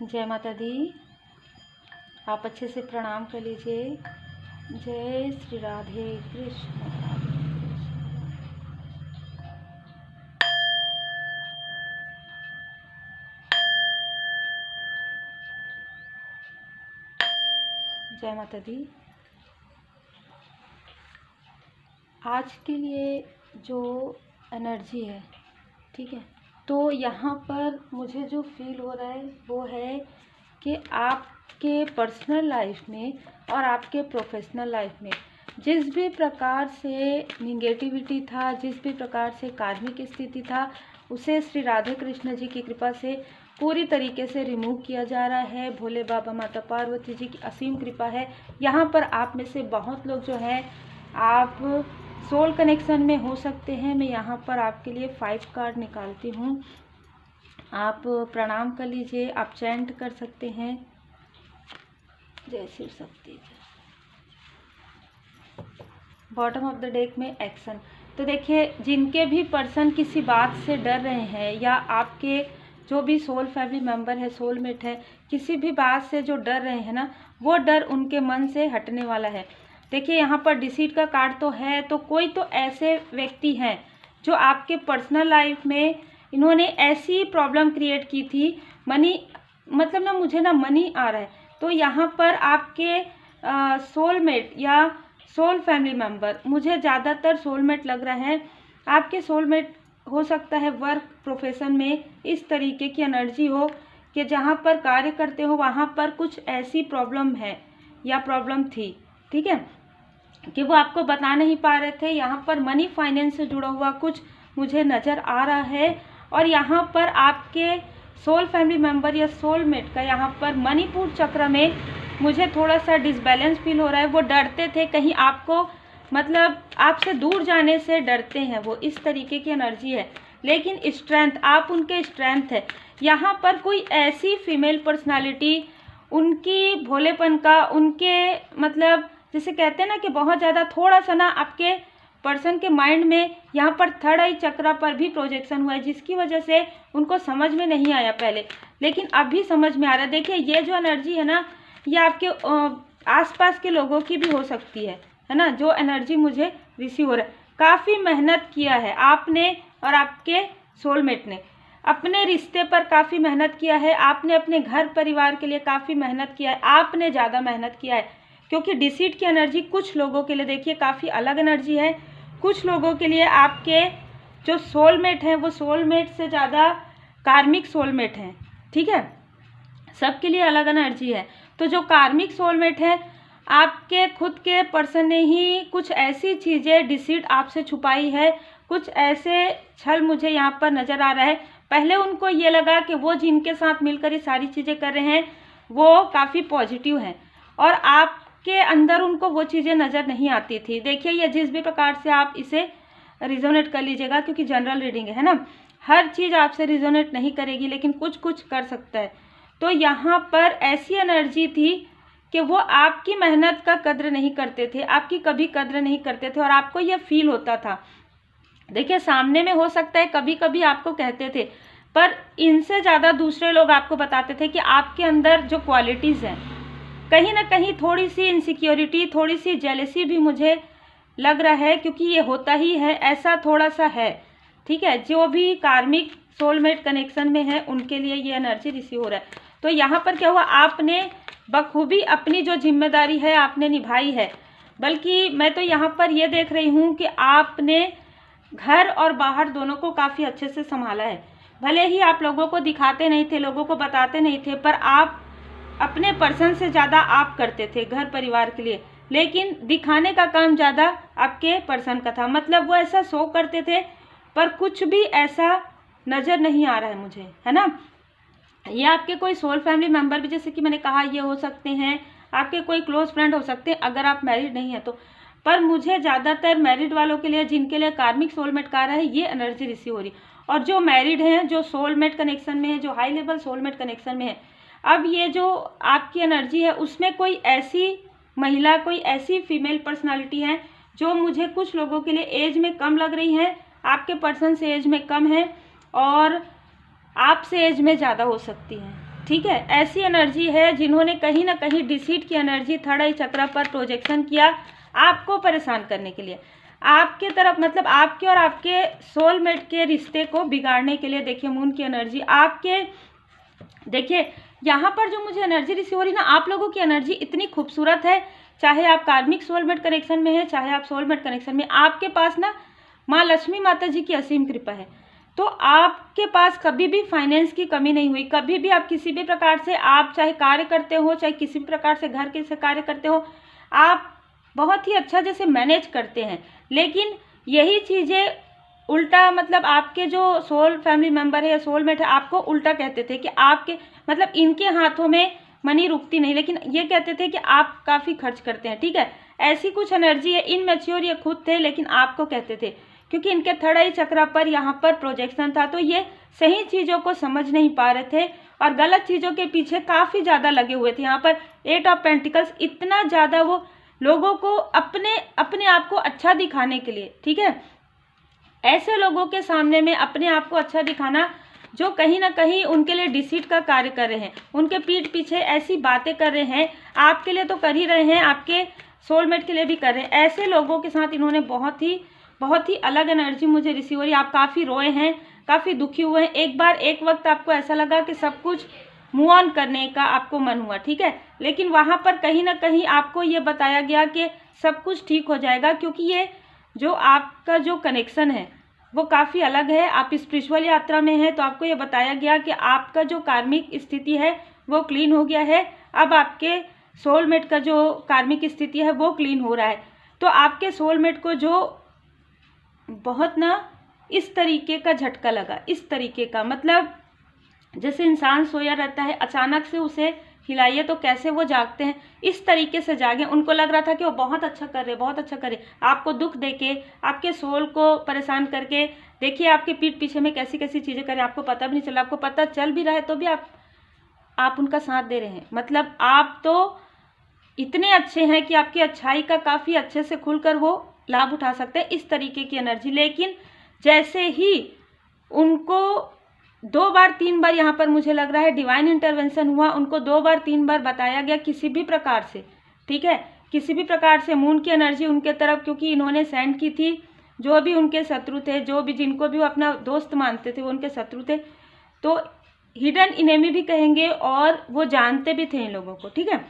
जय माता दी। आप अच्छे से प्रणाम कर लीजिए। जय श्री राधे कृष्ण। जय माता दी। आज के लिए जो एनर्जी है, ठीक है, तो यहाँ पर मुझे जो फील हो रहा है वो है कि आपके पर्सनल लाइफ में और आपके प्रोफेशनल लाइफ में जिस भी प्रकार से निगेटिविटी था, जिस भी प्रकार से कार्मिक स्थिति था, उसे श्री राधे कृष्ण जी की कृपा से पूरी तरीके से रिमूव किया जा रहा है। भोले बाबा माता पार्वती जी की असीम कृपा है। यहाँ पर आप में से बहुत लोग जो हैं, आप सोल कनेक्शन में हो सकते हैं। मैं यहाँ पर आपके लिए 5 कार्ड निकालती हूँ। आप प्रणाम कर लीजिए, आप चैंट कर सकते हैं। जय Shiv Shakti. Bottom of the deck में एक्शन। तो देखिए, जिनके भी पर्सन किसी बात से डर रहे हैं या आपके जो भी सोल फैमिली मेंबर है, सोलमेट है, किसी भी बात से जो डर रहे हैं ना, वो डर उनके मन से हटने वाला है। देखिए, यहाँ पर डिसीट का कार्ड तो है, तो कोई तो ऐसे व्यक्ति हैं जो आपके पर्सनल लाइफ में इन्होंने ऐसी प्रॉब्लम क्रिएट की थी। मनी मतलब ना, मुझे ना मनी आ रहा है, तो यहाँ पर आपके सोलमेट या सोल फैमिली मेंबर, मुझे ज़्यादातर सोलमेट लग रहा है। आपके सोलमेट हो सकता है वर्क प्रोफेशन में इस तरीके की एनर्जी हो कि जहाँ पर कार्य करते हो वहाँ पर कुछ ऐसी प्रॉब्लम है या प्रॉब्लम थी, ठीक है, कि वो आपको बता नहीं पा रहे थे। यहाँ पर मनी फाइनेंस से जुड़ा हुआ कुछ मुझे नज़र आ रहा है। और यहाँ पर आपके सोल फैमिली मेंबर या सोलमेट का यहाँ पर मणिपुर चक्र में मुझे थोड़ा सा डिसबैलेंस फील हो रहा है। वो डरते थे कहीं आपको, मतलब आपसे दूर जाने से डरते हैं, वो इस तरीके की एनर्जी है। लेकिन स्ट्रेंथ, आप उनके स्ट्रेंथ है। यहाँ पर कोई ऐसी फीमेल पर्सनालिटी, उनकी भोलेपन का, उनके मतलब जैसे कहते हैं ना कि बहुत ज़्यादा थोड़ा सा ना आपके पर्सन के माइंड में यहाँ पर थर्ड आई चक्रा पर भी प्रोजेक्शन हुआ है, जिसकी वजह से उनको समझ में नहीं आया पहले, लेकिन अभी समझ में आ रहा है। देखिए, ये जो एनर्जी है ना, ये आपके आसपास के लोगों की भी हो सकती है ना, जो एनर्जी मुझे रिसीव हो रहा है। काफ़ी मेहनत किया है आपने और आपके सोलमेट ने, अपने रिश्ते पर काफ़ी मेहनत किया है। आपने अपने घर परिवार के लिए काफ़ी मेहनत किया है। आपने ज़्यादा मेहनत किया है, क्योंकि डिसीट की एनर्जी कुछ लोगों के लिए देखिए काफ़ी अलग एनर्जी है। कुछ लोगों के लिए आपके जो सोलमेट हैं वो सोलमेट से ज़्यादा कार्मिक सोलमेट हैं, ठीक है, सबके लिए अलग एनर्जी है। तो जो कार्मिक सोलमेट है, आपके खुद के पर्सन ने ही कुछ ऐसी चीज़ें डिसीट आपसे छुपाई है, कुछ ऐसे छल मुझे यहाँ पर नज़र आ रहा है। पहले उनको ये लगा कि वो जिनके साथ मिलकर ये सारी चीज़ें कर रहे हैं वो काफ़ी पॉजिटिव हैं, और आपके अंदर उनको वो चीज़ें नज़र नहीं आती थी। देखिए, ये जिस भी प्रकार से आप इसे रिजोनेट कर लीजिएगा, क्योंकि जनरल रीडिंग है ना, हर चीज़ आपसे रिजोनेट नहीं करेगी, लेकिन कुछ कुछ कर सकता है। तो यहाँ पर ऐसी एनर्जी थी कि वो आपकी मेहनत का कद्र नहीं करते थे, आपकी कभी कद्र नहीं करते थे, और आपको ये फील होता था। देखिए, सामने में हो सकता है कभी कभी आपको कहते थे, पर इनसे ज़्यादा दूसरे लोग आपको बताते थे कि आपके अंदर जो क्वालिटीज़ हैं, कहीं ना कहीं थोड़ी सी इनसिक्योरिटी, थोड़ी सी जेलसी भी मुझे लग रहा है, क्योंकि ये होता ही है, ऐसा थोड़ा सा है, ठीक है। जो भी कार्मिक सोलमेट कनेक्शन में है उनके लिए ये एनर्जी रिसीव हो रहा है। तो यहाँ पर क्या हुआ, आपने बखूबी अपनी जो जिम्मेदारी है आपने निभाई है। बल्कि मैं तो यहाँ पर ये देख रही हूँ कि आपने घर और बाहर दोनों को काफ़ी अच्छे से संभाला है। भले ही आप लोगों को दिखाते नहीं थे, लोगों को बताते नहीं थे, पर आप अपने पर्सन से ज़्यादा आप करते थे घर परिवार के लिए, लेकिन दिखाने का काम ज़्यादा आपके पर्सन का था। मतलब वो ऐसा शो करते थे, पर कुछ भी ऐसा नज़र नहीं आ रहा है मुझे, है ना। ये आपके कोई सोल फैमिली मेंबर भी, जैसे कि मैंने कहा, ये हो सकते हैं, आपके कोई क्लोज फ्रेंड हो सकते हैं अगर आप मैरिड नहीं हैं तो। पर मुझे ज़्यादातर मैरिड वालों के लिए, जिनके लिए कार्मिक सोलमेट का रहा है, ये एनर्जी रिसीव हो रही। और जो मैरिड हैं, जो सोलमेट कनेक्शन में है, जो हाई लेवल सोलमेट कनेक्शन में है, अब ये जो आपकी एनर्जी है उसमें कोई ऐसी महिला, कोई ऐसी फीमेल पर्सनालिटी है जो मुझे कुछ लोगों के लिए एज में कम लग रही है, आपके पर्सन से एज में कम है और आपसे एज में ज़्यादा हो सकती हैं, ठीक है, ऐसी एनर्जी है जिन्होंने कहीं ना कहीं डिसीट की एनर्जी थर्ड आई चक्र पर प्रोजेक्शन किया आपको परेशान करने के लिए, आपके तरफ मतलब आपके और आपके सोलमेट के रिश्ते को बिगाड़ने के लिए। देखिए मून की एनर्जी आपके, देखिए यहाँ पर जो मुझे एनर्जी रिसीव हो रही ना, आप लोगों की एनर्जी इतनी खूबसूरत है, चाहे आप कार्मिक सोलमेट कनेक्शन में है, चाहे आप सोलमेट कनेक्शन में, आपके पास ना माँ लक्ष्मी माता जी की असीम कृपा है। तो आपके पास कभी भी फाइनेंस की कमी नहीं हुई, कभी भी आप किसी भी प्रकार से, आप चाहे कार्य करते हो, चाहे किसी भी प्रकार से घर के से कार्य करते हो, आप बहुत ही अच्छा जैसे मैनेज करते हैं। लेकिन यही चीज़ें उल्टा मतलब आपके जो सोल फैमिली मेम्बर है या सोलमेट है आपको उल्टा कहते थे कि आपके मतलब इनके हाथों में मनी रुकती नहीं, लेकिन ये कहते थे कि आप काफ़ी खर्च करते हैं। ठीक है, ऐसी कुछ एनर्जी है, इनमैच्योर ये खुद थे लेकिन आपको कहते थे, क्योंकि इनके थर्ड आई चक्र पर यहाँ पर प्रोजेक्शन था। तो ये सही चीज़ों को समझ नहीं पा रहे थे और गलत चीज़ों के पीछे काफ़ी ज़्यादा लगे हुए थे। यहाँ पर 8 ऑफ पेंटिकल्स, इतना ज़्यादा वो लोगों को अपने आप को अच्छा दिखाने के लिए, ठीक है, ऐसे लोगों के सामने में अपने आप को अच्छा दिखाना जो कहीं ना कहीं उनके लिए डिसीट का कार्य कर रहे हैं, उनके पीठ पीछे ऐसी बातें कर रहे हैं, आपके लिए तो कर ही रहे हैं, आपके सोलमेट के लिए भी कर रहे हैं। ऐसे लोगों के साथ इन्होंने बहुत ही अलग एनर्जी मुझे रिसीव हो रही है। आप काफ़ी रोए हैं, काफ़ी दुखी हुए हैं, एक वक्त आपको ऐसा लगा कि सब कुछ मूव ऑन करने का आपको मन हुआ, ठीक है, लेकिन वहाँ पर कहीं ना कहीं आपको ये बताया गया कि सब कुछ ठीक हो जाएगा, क्योंकि ये जो आपका जो कनेक्शन है वो काफ़ी अलग है। आप स्पिरिचुअल यात्रा में हैं, तो आपको ये बताया गया कि आपका जो कार्मिक स्थिति है वो क्लीन हो गया है, अब आपके सोलमेट का जो कार्मिक स्थिति है वो क्लीन हो रहा है। तो आपके सोलमेट को जो बहुत ना इस तरीके का झटका लगा, इस तरीके का मतलब जैसे इंसान सोया रहता है, अचानक से उसे हिलाइए तो कैसे वो जागते हैं, इस तरीके से जागे। उनको लग रहा था कि वो बहुत अच्छा कर रहे, बहुत अच्छा करे, आपको दुख देके, आपके सोल को परेशान करके, देखिए आपके पीठ पीछे में कैसी कैसी चीज़ें करें, आपको पता भी नहीं चला, आपको पता चल भी रहा है तो भी आप उनका साथ दे रहे हैं। मतलब आप तो इतने अच्छे हैं कि आपकी अच्छाई का काफ़ी अच्छे से खुलकर वो लाभ उठा सकते हैं, इस तरीके की एनर्जी। लेकिन जैसे ही उनको 2 बार 3 बार यहाँ पर मुझे लग रहा है डिवाइन इंटरवेंशन हुआ, उनको 2 बार 3 बार बताया गया किसी भी प्रकार से, ठीक है, किसी भी प्रकार से मून की एनर्जी उनके तरफ, क्योंकि इन्होंने सेंड की थी, जो भी उनके शत्रु थे, जो भी जिनको भी वो अपना दोस्त मानते थे वो उनके शत्रु थे, तो हिडन इनेमी भी कहेंगे, और वो जानते भी थे इन लोगों को, ठीक है।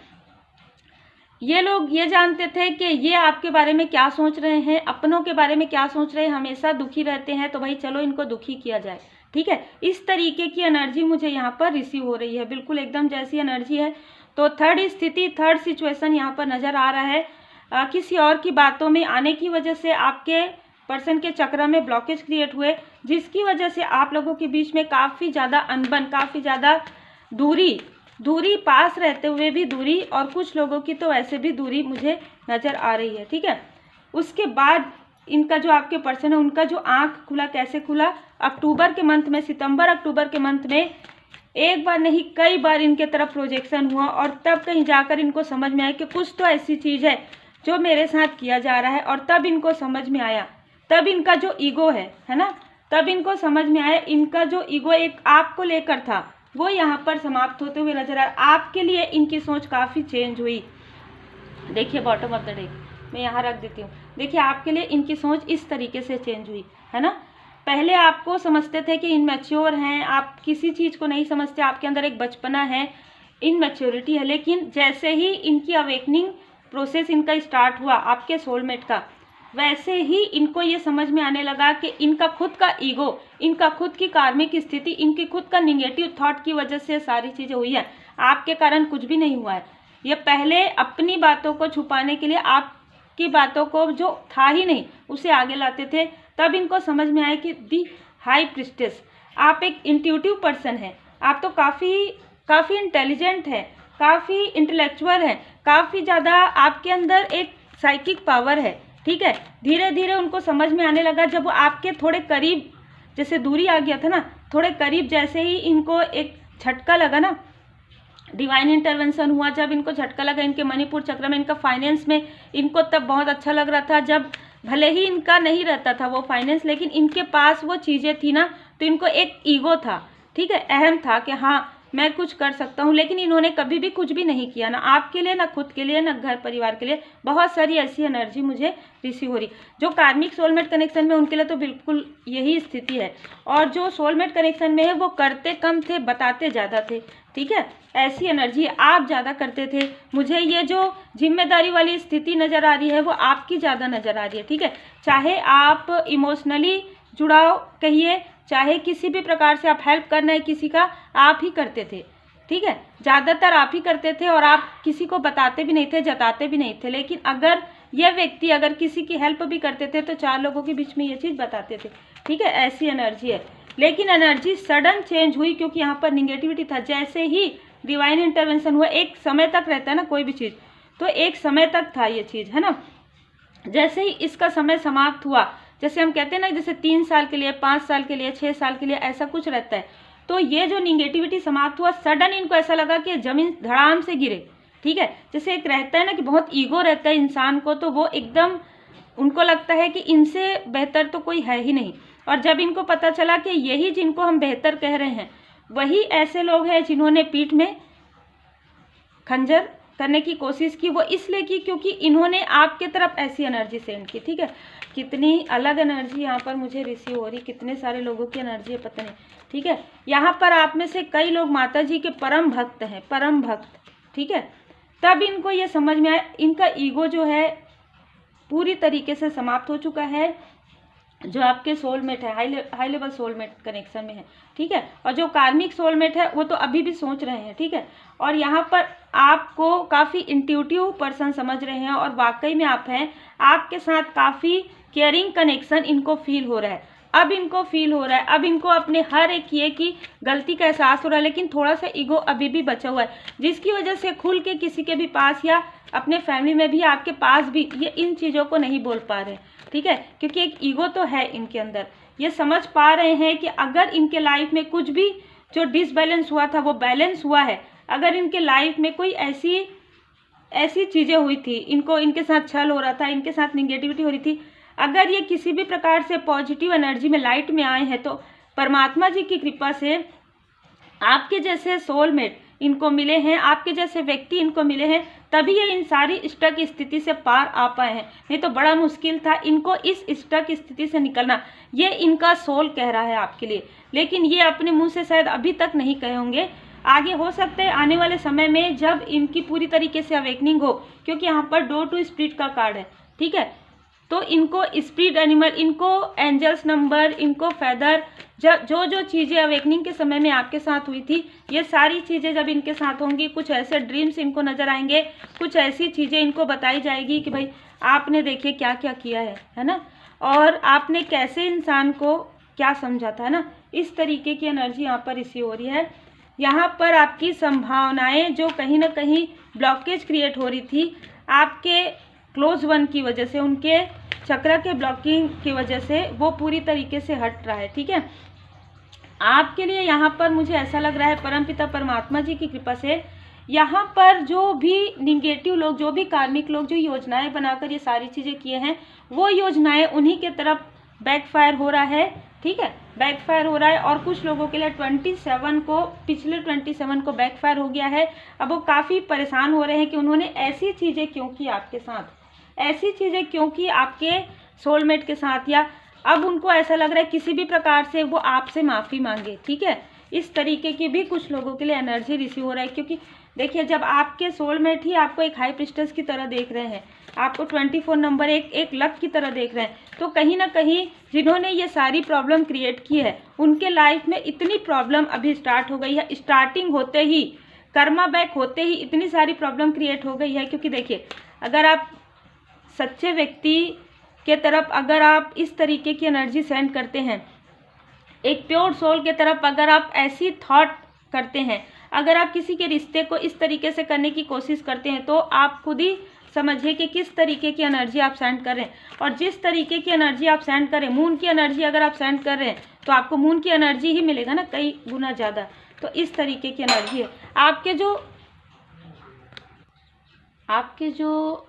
ये लोग ये जानते थे कि ये आपके बारे में क्या सोच रहे हैं, अपनों के बारे में क्या सोच रहे हैं, हमेशा दुखी रहते हैं, तो भाई चलो इनको दुखी किया जाए, ठीक है। इस तरीके की एनर्जी मुझे यहाँ पर रिसीव हो रही है, बिल्कुल एकदम जैसी एनर्जी है। तो थर्ड स्थिति, थर्ड सिचुएशन यहाँ पर नज़र आ रहा है। किसी और की बातों में आने की वजह से आपके पर्सन के चक्र में ब्लॉकेज क्रिएट हुए, जिसकी वजह से आप लोगों के बीच में काफ़ी ज़्यादा अनबन, काफ़ी ज़्यादा दूरी, पास रहते हुए भी दूरी, और कुछ लोगों की तो वैसे भी दूरी मुझे नज़र आ रही है, ठीक है। उसके बाद इनका जो आपके पर्सन है उनका जो आँख खुला, कैसे खुला, अक्टूबर के मंथ में, सितंबर अक्टूबर के मंथ में एक बार नहीं कई बार इनके तरफ प्रोजेक्शन हुआ, और तब कहीं जाकर इनको समझ में आया कि कुछ तो ऐसी चीज़ है जो मेरे साथ किया जा रहा है, और तब इनको समझ में आया, तब इनका जो ईगो है ना, तब इनको समझ में आया, इनका जो ईगो एक आपको लेकर था वो यहाँ पर समाप्त होते हुए नजर आ रहा। आपके लिए इनकी सोच काफ़ी चेंज हुई। देखिए बॉटम ऑफ द डेक मैं यहाँ रख देती हूँ। देखिए आपके लिए इनकी सोच इस तरीके से चेंज हुई है ना। पहले आपको समझते थे कि इनमैच्योर हैं, आप किसी चीज़ को नहीं समझते, आपके अंदर एक बचपना है, इनमैच्योरिटी है, लेकिन जैसे ही इनकी अवेकनिंग प्रोसेस इनका स्टार्ट हुआ आपके सोलमेट का, वैसे ही इनको ये समझ में आने लगा कि इनका खुद का ईगो, इनका खुद की कार्मिक स्थिति, इनकी खुद का निगेटिव थॉट की वजह से सारी चीज़ें हुई हैं। आपके कारण कुछ भी नहीं हुआ है। ये पहले अपनी बातों को छुपाने के लिए आपकी बातों को जो था ही नहीं उसे आगे लाते थे। तब इनको समझ में आया कि दी हाई प्रिस्टेस, आप एक इंट्यूटिव पर्सन हैं, आप तो काफ़ी इंटेलिजेंट हैं, काफ़ी इंटेलेक्चुअल हैं, काफ़ी ज़्यादा आपके अंदर एक साइकिक पावर है, ठीक है। धीरे धीरे उनको समझ में आने लगा, जब वो आपके थोड़े करीब, जैसे दूरी आ गया था ना, थोड़े करीब जैसे ही इनको एक झटका लगा ना, डिवाइन इंटरवेंशन हुआ, जब इनको झटका लगा इनके मणिपुर चक्र में, इनका फाइनेंस में, इनको तब बहुत अच्छा लग रहा था, जब भले ही इनका नहीं रहता था वो फाइनेंस, लेकिन इनके पास वो चीज़ें थी ना, तो इनको एक ईगो था, ठीक है, अहम था कि हाँ मैं कुछ कर सकता हूँ, लेकिन इन्होंने कभी भी कुछ भी नहीं किया, ना आपके लिए, ना खुद के लिए, ना घर परिवार के लिए। बहुत सारी ऐसी एनर्जी मुझे रिसीव हो रही। जो कार्मिक सोलमेट कनेक्शन में उनके लिए तो बिल्कुल यही स्थिति है, और जो सोलमेट कनेक्शन में है वो करते कम थे, बताते ज़्यादा थे। ठीक है, ऐसी एनर्जी आप ज़्यादा करते थे। मुझे ये जो जिम्मेदारी वाली स्थिति नज़र आ रही है वो आपकी ज़्यादा नज़र आ रही है। ठीक है, चाहे आप इमोशनली जुड़ाव कहिए, चाहे किसी भी प्रकार से आप हेल्प करना है किसी का, आप ही करते थे। ठीक है, ज़्यादातर आप ही करते थे, और आप किसी को बताते भी नहीं थे, जताते भी नहीं थे। लेकिन अगर यह व्यक्ति अगर किसी की हेल्प भी करते थे तो 4 लोगों के बीच में ये चीज़ बताते थे। ठीक है, ऐसी एनर्जी है। लेकिन एनर्जी सडन चेंज हुई, क्योंकि यहाँ पर निगेटिविटी था। जैसे ही डिवाइन इंटरवेंशन हुआ, एक समय तक रहता है ना कोई भी चीज़, तो एक समय तक था ये चीज़, है ना। जैसे ही इसका समय समाप्त हुआ, जैसे हम कहते हैं ना, जैसे 3 साल के लिए, 5 साल के लिए, 6 साल के लिए, ऐसा कुछ रहता है। तो ये जो निगेटिविटी समाप्त हुआ, सडन इनको ऐसा लगा कि जमीन धड़ाम से गिरे। ठीक है, जैसे एक रहता है ना कि बहुत ईगो रहता है इंसान को, तो वो एकदम उनको लगता है कि इनसे बेहतर तो कोई है ही नहीं। और जब इनको पता चला कि यही जिनको हम बेहतर कह रहे हैं, वही ऐसे लोग हैं जिन्होंने पीठ में खंजर करने की कोशिश की, वो इसलिए की क्योंकि इन्होंने आपके तरफ ऐसी एनर्जी सेंड की। ठीक है, कितनी अलग एनर्जी यहाँ पर मुझे रिसीव हो रही, कितने सारे लोगों की एनर्जी है पता नहीं। ठीक है, यहाँ पर आप में से कई लोग माता जी के परम भक्त हैं, परम भक्त। ठीक है, तब इनको ये समझ में आया, इनका ईगो जो है पूरी तरीके से समाप्त हो चुका है। जो आपके सोलमेट है, हाई लेवल सोलमेट कनेक्शन में है। ठीक है, और जो कार्मिक सोलमेट है वो तो अभी भी सोच रहे हैं। ठीक है, और यहाँ पर आपको काफ़ी इंट्यूटिव पर्सन समझ रहे हैं, और वाकई में आप हैं। आपके साथ काफ़ी केयरिंग कनेक्शन इनको फील हो रहा है। अब इनको फील हो रहा है, अब इनको अपने हर एक किए की गलती का एहसास हो रहा है, लेकिन थोड़ा सा ईगो अभी भी बचा हुआ है, जिसकी वजह से खुल के किसी के भी पास या अपने फैमिली में भी, आपके पास भी, ये इन चीज़ों को नहीं बोल पा रहे। ठीक है, क्योंकि एक ईगो तो है इनके अंदर। ये समझ पा रहे हैं कि अगर इनके लाइफ में कुछ भी जो डिसबैलेंस हुआ था वो बैलेंस हुआ है। अगर इनके लाइफ में कोई ऐसी चीज़ें हुई थी, इनको इनके साथ छल हो रहा था, इनके साथ निगेटिविटी हो रही थी, अगर ये किसी भी प्रकार से पॉजिटिव एनर्जी में, लाइट में आए हैं, तो परमात्मा जी की कृपा से आपके जैसे सोलमेट इनको मिले हैं, आपके जैसे व्यक्ति इनको मिले हैं, तभी ये इन सारी स्टक स्थिति से पार आ पाए हैं। नहीं तो बड़ा मुश्किल था इनको इस स्टक स्थिति से निकलना। ये इनका सोल कह रहा है आपके लिए, लेकिन ये अपने मुंह से शायद अभी तक नहीं कहे होंगे। आगे हो सकता है आने वाले समय में जब इनकी पूरी तरीके से अवेकनिंग हो, क्योंकि यहाँ पर डोर टू स्पिरिट का कार्ड है। ठीक है, तो इनको स्पिरिट एनिमल, इनको एंजल्स नंबर, इनको फेदर, जब जो चीज़ें अवेकनिंग के समय में आपके साथ हुई थी, ये सारी चीज़ें जब इनके साथ होंगी, कुछ ऐसे ड्रीम्स इनको नज़र आएंगे, कुछ ऐसी चीज़ें इनको बताई जाएगी कि भाई आपने देखिए क्या क्या किया है ना, और आपने कैसे इंसान को क्या समझा था, है ना। इस तरीके की एनर्जी यहाँ पर रिसीव हो रही है। यहाँ पर आपकी संभावनाएं जो कहीं ना कहीं ब्लॉकेज क्रिएट हो रही थी आपके क्लोज वन की वजह से, उनके चक्र के ब्लॉकिंग की वजह से, वो पूरी तरीके से हट रहा है। ठीक है, आपके लिए यहाँ पर मुझे ऐसा लग रहा है परमपिता परमात्मा जी की कृपा से, यहाँ पर जो भी निगेटिव लोग, जो भी कार्मिक लोग जो योजनाएं बनाकर ये सारी चीज़ें किए हैं, वो योजनाएं उन्हीं के तरफ बैकफायर हो रहा है। ठीक है, बैकफायर हो रहा है, और कुछ लोगों के लिए 27 को, पिछले 27 को बैकफायर हो गया है। अब वो काफ़ी परेशान हो रहे हैं कि उन्होंने ऐसी चीज़ें क्यों की आपके साथ, ऐसी चीज़ें क्यों की आपके सोलमेट के साथ, या अब उनको ऐसा लग रहा है किसी भी प्रकार से वो आपसे माफ़ी मांगे। ठीक है, इस तरीके की भी कुछ लोगों के लिए एनर्जी रिसीव हो रहा है, क्योंकि देखिए जब आपके सोलमेट ही आपको एक हाई प्रिस्टेस की तरह देख रहे हैं, आपको 24 नंबर एक लक की तरह देख रहे हैं, तो कहीं ना कहीं जिन्होंने ये सारी प्रॉब्लम क्रिएट की है उनके लाइफ में इतनी प्रॉब्लम अभी स्टार्ट हो गई है। स्टार्टिंग होते ही, कर्मा बैक होते ही इतनी सारी प्रॉब्लम क्रिएट हो गई है। क्योंकि देखिए अगर आप सच्चे व्यक्ति के तरफ अगर आप इस तरीके की एनर्जी सेंड करते हैं, एक प्योर सोल के तरफ अगर आप ऐसी थॉट करते हैं, अगर आप किसी के रिश्ते को इस तरीके से करने की कोशिश करते हैं, तो आप खुद ही समझिए कि किस तरीके की एनर्जी आप सेंड कर रहे हैं। और जिस तरीके की एनर्जी आप सेंड करें, मून की एनर्जी अगर आप सेंड कर रहे हैं तो आपको मून की एनर्जी ही मिलेगा ना, कई गुना ज़्यादा। तो इस तरीके की एनर्जी है। आपके जो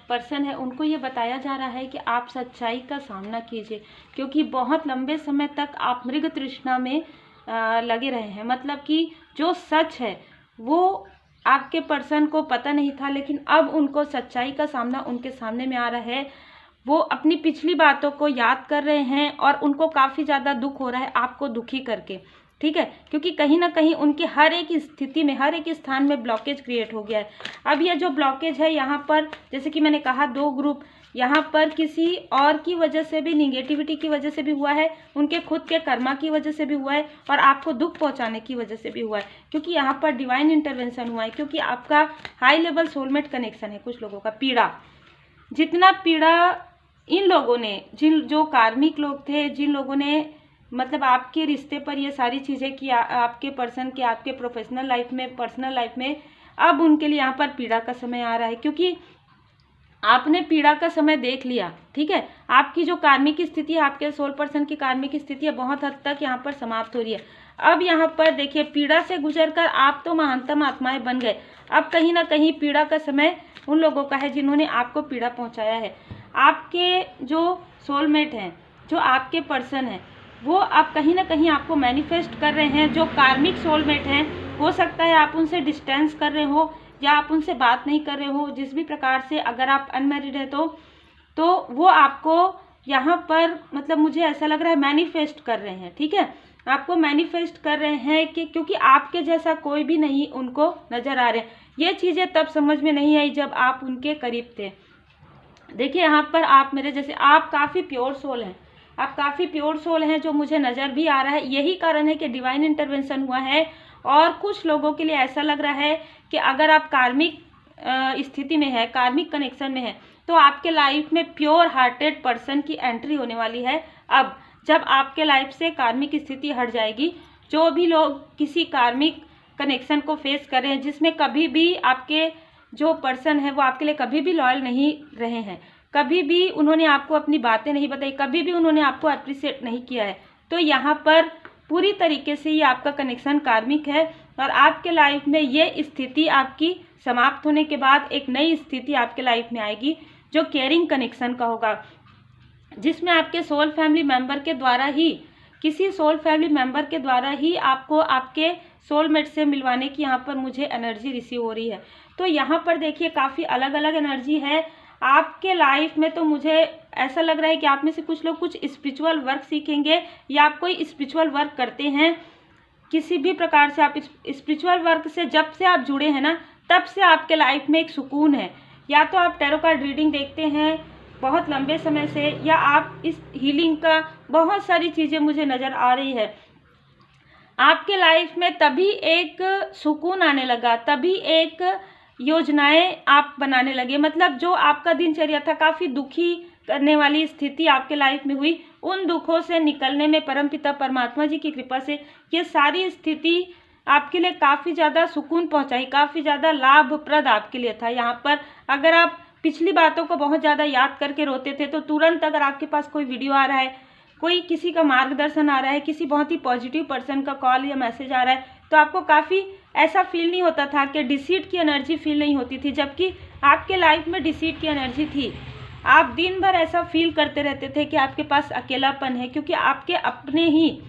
पर्सन है उनको ये बताया जा रहा है कि आप सच्चाई का सामना कीजिए, क्योंकि बहुत लंबे समय तक आप मृग तृष्णा में लगे रहे हैं। मतलब कि जो सच है वो आपके पर्सन को पता नहीं था, लेकिन अब उनको सच्चाई का सामना उनके सामने में आ रहा है। वो अपनी पिछली बातों को याद कर रहे हैं और उनको काफ़ी ज़्यादा दुख हो रहा है आपको दुखी करके, ठीक है, क्योंकि कहीं ना कहीं उनकी हर एक स्थिति में, हर एक स्थान में ब्लॉकेज क्रिएट हो गया है। अब यह जो ब्लॉकेज है यहाँ पर, जैसे कि मैंने कहा, दो ग्रुप यहाँ पर किसी और की वजह से भी, निगेटिविटी की वजह से भी हुआ है, उनके खुद के कर्मा की वजह से भी हुआ है, और आपको दुख पहुंचाने की वजह से भी हुआ है, क्योंकि यहाँ पर डिवाइन इंटरवेंशन हुआ है, क्योंकि आपका हाई लेवल सोलमेट कनेक्शन है। कुछ लोगों का पीड़ा, जितना पीड़ा इन लोगों ने, जो कार्मिक लोग थे, जिन लोगों ने मतलब आपके रिश्ते पर ये सारी चीज़ें की, आपके पर्सन के, आपके प्रोफेशनल लाइफ में, पर्सनल लाइफ में, अब उनके लिए यहाँ पर पीड़ा का समय आ रहा है, क्योंकि आपने पीड़ा का समय देख लिया, ठीक है। आपकी जो कार्मिक स्थिति है, आपके सोल पर्सन की कार्मिक स्थिति है, बहुत हद तक यहाँ पर समाप्त हो रही है। अब यहाँ पर देखिए, पीड़ा से गुजरकर आप तो महानतम आत्माएं बन गए। अब कहीं ना कहीं पीड़ा का समय उन लोगों का है जिन्होंने आपको पीड़ा पहुँचाया है। आपके जो सोलमेट हैं, जो आपके पर्सन हैं, वो अब कहीं ना कहीं आपको मैनिफेस्ट कर रहे हैं। जो कार्मिक सोलमेट हैं, हो सकता है आप उनसे डिस्टेंस कर रहे हो या आप उनसे बात नहीं कर रहे हो, जिस भी प्रकार से, अगर आप अनमैरिड है तो वो आपको यहाँ पर, मतलब मुझे ऐसा लग रहा है, मैनिफेस्ट कर रहे हैं, ठीक है। आपको मैनिफेस्ट कर रहे हैं कि क्योंकि आपके जैसा कोई भी नहीं उनको नज़र आ रहे हैं। ये चीज़ें तब समझ में नहीं आई जब आप उनके करीब थे। देखिए यहाँ पर आप मेरे जैसे, आप काफ़ी प्योर सोल हैं, आप काफ़ी प्योर सोल हैं, जो मुझे नज़र भी आ रहा है। यही कारण है कि डिवाइन इंटरवेंशन हुआ है। और कुछ लोगों के लिए ऐसा लग रहा है कि अगर आप कार्मिक स्थिति में है, कार्मिक कनेक्शन में है, तो आपके लाइफ में प्योर हार्टेड पर्सन की एंट्री होने वाली है। अब जब आपके लाइफ से कार्मिक स्थिति हट जाएगी, जो भी लोग किसी कार्मिक कनेक्शन को फेस कर रहे हैं, जिसमें कभी भी आपके जो पर्सन है वो आपके लिए कभी भी लॉयल नहीं रहे हैं, कभी भी उन्होंने आपको अपनी बातें नहीं बताई, कभी भी उन्होंने आपको अप्रिशिएट नहीं किया है, तो यहाँ पर पूरी तरीके से ये आपका कनेक्शन कार्मिक है। और आपके लाइफ में ये स्थिति आपकी समाप्त होने के बाद एक नई स्थिति आपके लाइफ में आएगी, जो केयरिंग कनेक्शन का होगा, जिसमें आपके सोल फैमिली मेंबर के द्वारा ही, किसी सोल फैमिली मेंबर के द्वारा ही आपको आपके सोलमेट से मिलवाने की यहाँ पर मुझे एनर्जी रिसीव हो रही है। तो यहाँ पर देखिए, काफ़ी अलग अलग एनर्जी है आपके लाइफ में। तो मुझे ऐसा लग रहा है कि आप में से कुछ लोग कुछ स्पिरिचुअल वर्क सीखेंगे, या आप कोई स्पिरिचुअल वर्क करते हैं। किसी भी प्रकार से आप स्पिरिचुअल वर्क से जब से आप जुड़े हैं ना, तब से आपके लाइफ में एक सुकून है। या तो आप टैरो कार्ड रीडिंग देखते हैं बहुत लंबे समय से, या आप इस हीलिंग का, बहुत सारी चीज़ें मुझे नज़र आ रही है आपके लाइफ में। तभी एक सुकून आने लगा, तभी एक योजनाएं आप बनाने लगे। मतलब जो आपका दिनचर्या था, काफ़ी दुखी करने वाली स्थिति आपके लाइफ में हुई, उन दुखों से निकलने में परमपिता परमात्मा जी की कृपा से ये सारी स्थिति आपके लिए काफ़ी ज़्यादा सुकून पहुंचाई, काफ़ी ज़्यादा लाभप्रद आपके लिए था। यहाँ पर अगर आप पिछली बातों को बहुत ज़्यादा याद करके रोते थे, तो तुरंत अगर आपके पास कोई वीडियो आ रहा है, कोई किसी का मार्गदर्शन आ रहा है, किसी बहुत ही पॉजिटिव पर्सन का कॉल या मैसेज आ रहा है, तो आपको काफ़ी ऐसा फील नहीं होता था कि डिसीट की एनर्जी फील नहीं होती थी, जबकि आपके लाइफ में डिसीट की एनर्जी थी। आप दिन भर ऐसा फील करते रहते थे कि आपके पास अकेलापन है, क्योंकि आपके अपने ही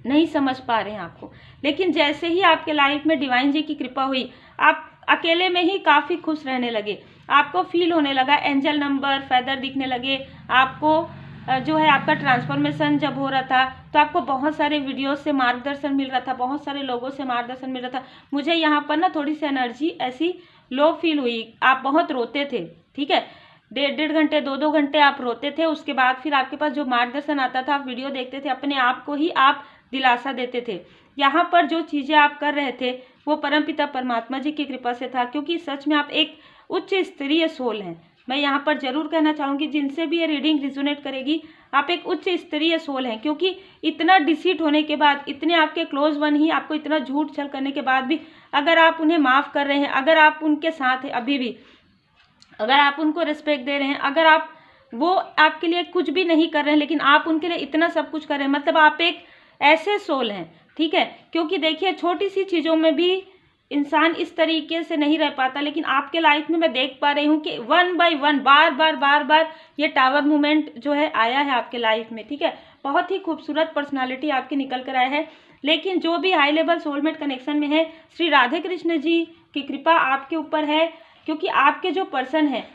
नहीं समझ पा रहे हैं आपको। लेकिन जैसे ही आपके लाइफ में डिवाइन जी की कृपा हुई, आप अकेले में ही काफ़ी खुश रहने लगे, आपको फील होने लगा, एंजल नंबर, फेदर दिखने लगे आपको, जो है आपका ट्रांसफॉर्मेशन जब हो रहा था, तो आपको बहुत सारे वीडियोस से मार्गदर्शन मिल रहा था, बहुत सारे लोगों से मार्गदर्शन मिल रहा था। मुझे यहाँ पर ना थोड़ी सी एनर्जी ऐसी लो फील हुई, आप बहुत रोते थे, ठीक है, 1.5 घंटे 2 घंटे आप रोते थे। उसके बाद फिर आपके पास जो मार्गदर्शन आता था, आप वीडियो देखते थे, अपने आप को ही आप दिलासा देते थे। यहाँ पर जो चीज़ें आप कर रहे थे वो परमपिता परमात्मा जी की कृपा से था, क्योंकि सच में आप एक उच्च स्तरीय सोल हैं। मैं यहाँ पर जरूर कहना चाहूँगी, जिनसे भी ये रीडिंग रिजोनेट करेगी, आप एक उच्च स्तरीय सोल हैं, क्योंकि इतना डिसीट होने के बाद, इतने आपके क्लोज वन ही आपको इतना झूठ छल करने के बाद भी अगर आप उन्हें माफ़ कर रहे हैं, अगर आप उनके साथ हैं अभी भी, अगर आप उनको रिस्पेक्ट दे रहे हैं, अगर आप, वो आपके लिए कुछ भी नहीं कर रहे हैं लेकिन आप उनके लिए इतना सब कुछ कर रहे हैं, मतलब आप एक ऐसे सोल हैं, ठीक है। क्योंकि देखिए, छोटी सी चीज़ों में भी इंसान इस तरीके से नहीं रह पाता, लेकिन आपके लाइफ में मैं देख पा रही हूँ कि 1 बाय 1 बार बार ये टावर मूवमेंट जो है आया है आपके लाइफ में, ठीक है। बहुत ही खूबसूरत पर्सनालिटी आपकी निकल कर आया है। लेकिन जो भी हाई लेवल सोलमेट कनेक्शन में है, श्री राधे कृष्ण जी की कृपा आपके ऊपर है, क्योंकि आपके जो पर्सन है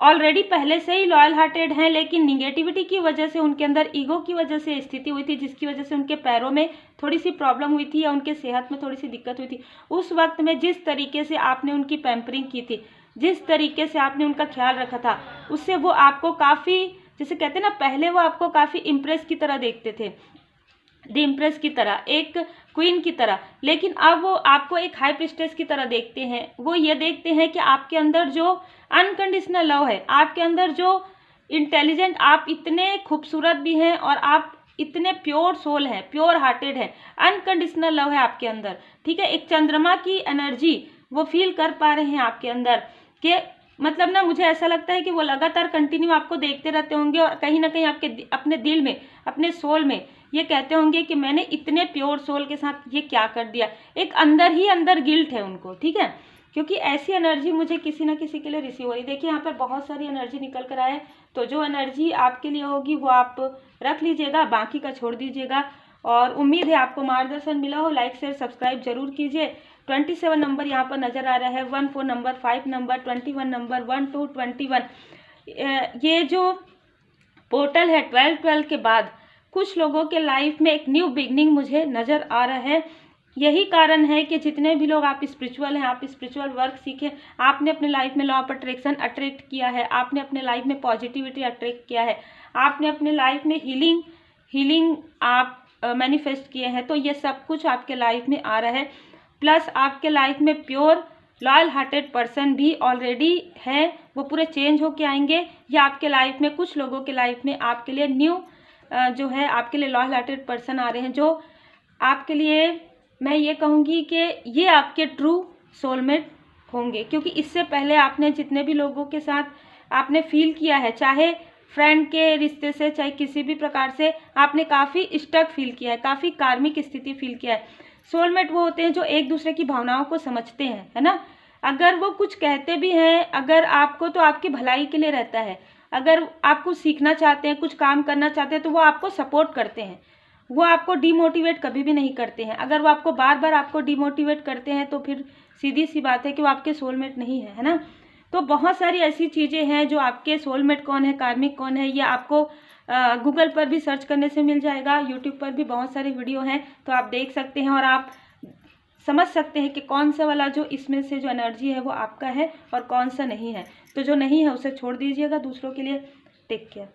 ऑलरेडी पहले से ही लॉयल हार्टेड हैं, लेकिन निगेटिविटी की वजह से, उनके अंदर ईगो की वजह से स्थिति हुई थी, जिसकी वजह से उनके पैरों में थोड़ी सी प्रॉब्लम हुई थी या उनके सेहत में थोड़ी सी दिक्कत हुई थी। उस वक्त में जिस तरीके से आपने उनकी पैम्परिंग की थी, जिस तरीके से आपने उनका ख्याल रखा था, उससे वो आपको काफ़ी, जैसे कहते हैं ना, पहले वो आपको काफ़ी इम्प्रेस की तरह देखते थे, द इम्प्रेस की तरह, एक क्वीन की तरह, लेकिन अब वो आपको एक हाई प्रिस्टेस की तरह देखते हैं। वो ये देखते हैं कि आपके अंदर जो अनकंडीशनल लव है, आपके अंदर जो इंटेलिजेंट, आप इतने खूबसूरत भी हैं और आप इतने प्योर सोल हैं, प्योर हार्टेड हैं, अनकंडीशनल लव है आपके अंदर, ठीक है। एक चंद्रमा की एनर्जी वो फील कर पा रहे हैं आपके अंदर, कि मतलब ना, मुझे ऐसा लगता है कि वो लगातार कंटिन्यू आपको देखते रहते होंगे और कहीं ना कहीं आपके अपने दिल में, अपने सोल में ये कहते होंगे कि मैंने इतने प्योर सोल के साथ ये क्या कर दिया। एक अंदर ही अंदर गिल्ट है उनको, ठीक है, क्योंकि ऐसी एनर्जी मुझे किसी ना किसी के लिए रिसीव हो रही है। देखिए यहाँ पर बहुत सारी एनर्जी निकल कर आए, तो जो एनर्जी आपके लिए होगी वो आप रख लीजिएगा, बाकी का छोड़ दीजिएगा। और उम्मीद है आपको मार्गदर्शन मिला हो। लाइक शेयर सब्सक्राइब जरूर कीजिए। 27 नंबर यहाँ पर नज़र आ रहा है, 14 नंबर, 5 नंबर, 21 नंबर, 1 2 21। ये जो पोर्टल है 12 के बाद कुछ लोगों के लाइफ में एक न्यू बिगनिंग मुझे नज़र आ रहा है। यही कारण है कि जितने भी लोग आप स्पिरिचुअल हैं, आप स्पिरिचुअल वर्क सीखें, आपने अपने लाइफ में लॉ ऑफ अट्रैक्शन अट्रैक्ट किया है, आपने अपने लाइफ में पॉजिटिविटी अट्रैक्ट किया है, आपने अपने लाइफ में हीलिंग आप मैनिफेस्ट किए हैं, तो ये सब कुछ आपके लाइफ में आ रहा है। प्लस आपके लाइफ में प्योर लॉयल हार्टेड पर्सन भी ऑलरेडी है, वो पूरे चेंज होके आएंगे, या आपके लाइफ में, कुछ लोगों के लाइफ में आपके लिए न्यू जो है, आपके लिए लॉयल हार्टेड पर्सन आ रहे हैं, जो आपके लिए, मैं ये कहूँगी कि ये आपके ट्रू सोलमेट होंगे। क्योंकि इससे पहले आपने जितने भी लोगों के साथ आपने फील किया है, चाहे फ्रेंड के रिश्ते से, चाहे किसी भी प्रकार से, आपने काफ़ी स्टक फील किया है, काफ़ी कार्मिक स्थिति फील किया है। सोलमेट वो होते हैं जो एक दूसरे की भावनाओं को समझते हैं, है ना। अगर वो कुछ कहते भी हैं, अगर आपको, तो आपकी भलाई के लिए रहता है। अगर आप कुछ सीखना चाहते हैं, कुछ काम करना चाहते हैं, तो वो आपको सपोर्ट करते हैं, वो आपको डिमोटिवेट कभी भी नहीं करते हैं। अगर वो आपको बार बार आपको डिमोटिवेट करते हैं, तो फिर सीधी सी बात है कि वो आपके सोलमेट नहीं है, है ना। तो बहुत सारी ऐसी चीज़ें हैं जो आपके सोलमेट कौन है, कार्मिक कौन है, ये आपको गूगल पर भी सर्च करने से मिल जाएगा, यूट्यूब पर भी बहुत सारी वीडियो हैं, तो आप देख सकते हैं और आप समझ सकते हैं कि कौन सा वाला जो इसमें से जो एनर्जी है वो आपका है और कौन सा नहीं है। तो जो नहीं है उसे छोड़ दीजिएगा दूसरों के लिए। Take care.